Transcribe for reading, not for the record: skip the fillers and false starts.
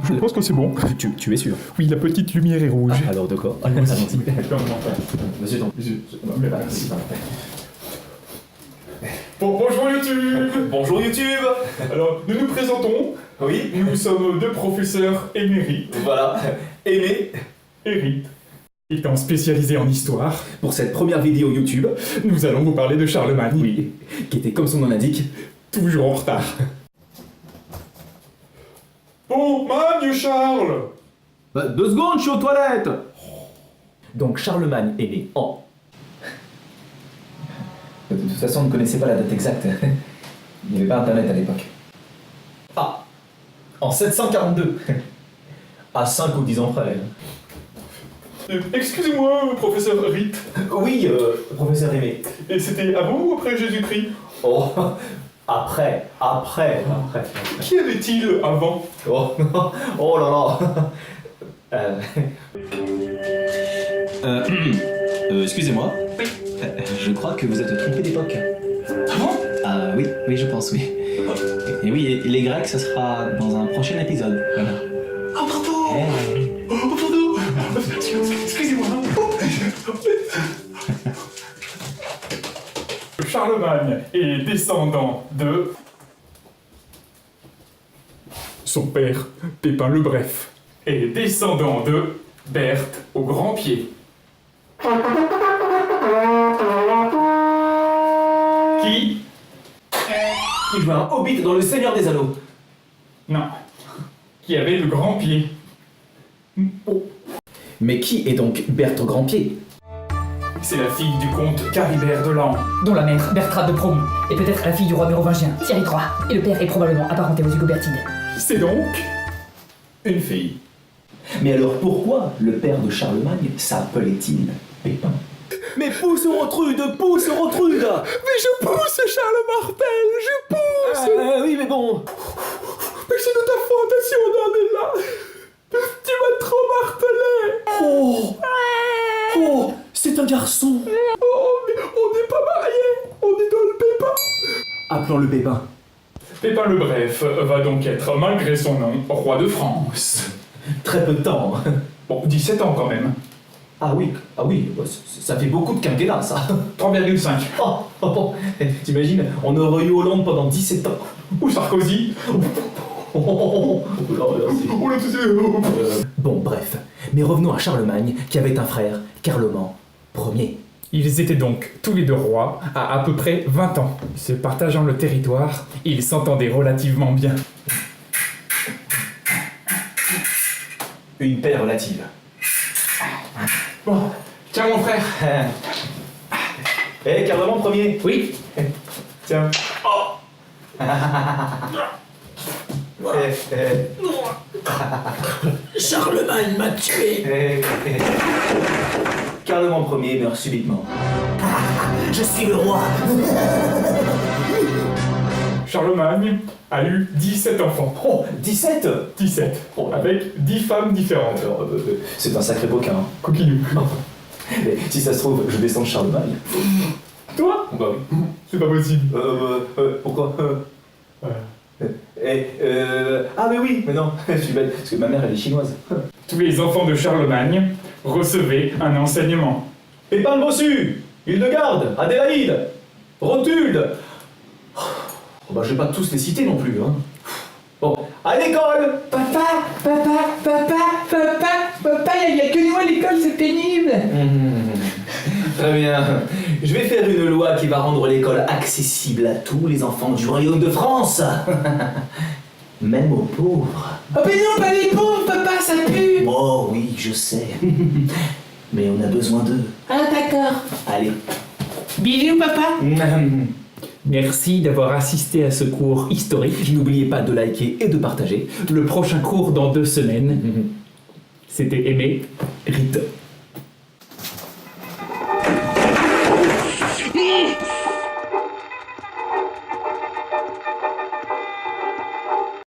Je pense que c'est bon. Tu es sûr? Oui, la petite lumière est rouge. Ah, alors d'accord. Allons-y. Monsieur, Merci. Bon, bonjour YouTube. Bonjour YouTube. Alors, nous nous présentons. Oui. Nous sommes deux professeurs émérites. Voilà. Aimé. Érites. Étant spécialisés en histoire, Pour cette première vidéo YouTube, nous allons vous parler de Charlemagne. oui, qui était comme son nom l'indique. Toujours en retard. Bon, Magne Charles. 2 secondes, je suis aux toilettes. Donc Charlemagne est né en... De toute façon, on ne connaissait pas la date exacte. Il n'y avait pas internet à l'époque. Ah, en 742. À 5 ou 10 ans près. Excusez-moi, professeur Rite. Oui, professeur Aimé. Et c'était avant ou après Jésus-Christ? Oh, après. Qui avait-il avant? Oh, oh là là. Excusez-moi. Je crois que vous êtes trompé d'époque. Ah bon? Oui, je pense, oui. Et oui, et les Grecs, ça sera dans un prochain épisode. Voilà. Oh, pardon! Eh, Oh, pardon! Excusez-moi. Charlemagne est descendant de... Son père, Pépin le Bref, est descendant de Berthe au grand pied. Qui? Qui jouait un hobbit dans Le Seigneur des Anneaux. Non. Qui avait le grand pied. Oh. Mais qui est donc Berthe au grand pied? C'est la fille du comte Caribert de Laon. Dont la mère, Bertrade de Provins, est peut-être la fille du roi mérovingien, Thierry III, et le père est probablement apparenté aux Hugobertines. C'est donc une fille. Mais alors pourquoi le père de Charlemagne s'appelait-il Pépin? Mais pousse Rotrude. Mais je pousse, Charles Martel, je pousse. Oui, mais bon. Mais c'est de ta faute si on en est là. Tu m'as trop martelé. Oh, c'est un garçon. Oh, mais on n'est pas mariés. On est dans le Pépin. Appelons-le Pépin. Pépin le Bref va donc être, malgré son nom, roi de France. Très peu de temps. Bon, 17 ans quand même. Ah oui, bah, ça fait beaucoup de quinquennats ça. 3,5. Oh, t'imagines, on aurait eu Hollande pendant 17 ans. Ou Sarkozy. Oh là, merci. Oh là, c'est... Bon, bref. Mais revenons à Charlemagne, qui avait un frère, Carloman Ier. Ils étaient donc tous les deux rois à peu près 20 ans. Se partageant le territoire, ils s'entendaient relativement bien. Une paix relative. Bon, tiens mon frère. Carloman Ier. Oui. Tiens. Charlemagne m'a tué. Carloman Ier meurt subitement. Je suis le roi. Charlemagne a eu 17 enfants. Oh, 17. 17. Avec 10 femmes différentes. Alors, c'est un sacré bouquin. Coquillou. Mais si ça se trouve, je descends de Charlemagne. Toi? Bah oui. C'est pas possible. Pourquoi Ouais. Ah mais oui, mais non, je suis bête, parce que ma mère elle est chinoise. Tous les enfants de Charlemagne recevaient un enseignement. Pépin le Bossu, Hildegarde, Adélaïde, Rothulde. Oh, bah je vais pas tous les citer non plus, hein. Bon, à l'école. Papa, il y a que nous à l'école, c'est pénible. Très bien. Je vais faire une loi qui va rendre l'école accessible à tous les enfants du royaume de France. Même aux pauvres. Oh mais non, pas les pauvres, papa, ça pue. Oh oui, je sais. Mais on a besoin d'eux. Ah d'accord. Allez. Bisous, papa. Merci d'avoir assisté à ce cours historique. N'oubliez pas de liker et de partager. Le prochain cours dans 2 semaines. C'était Aimé. Rite.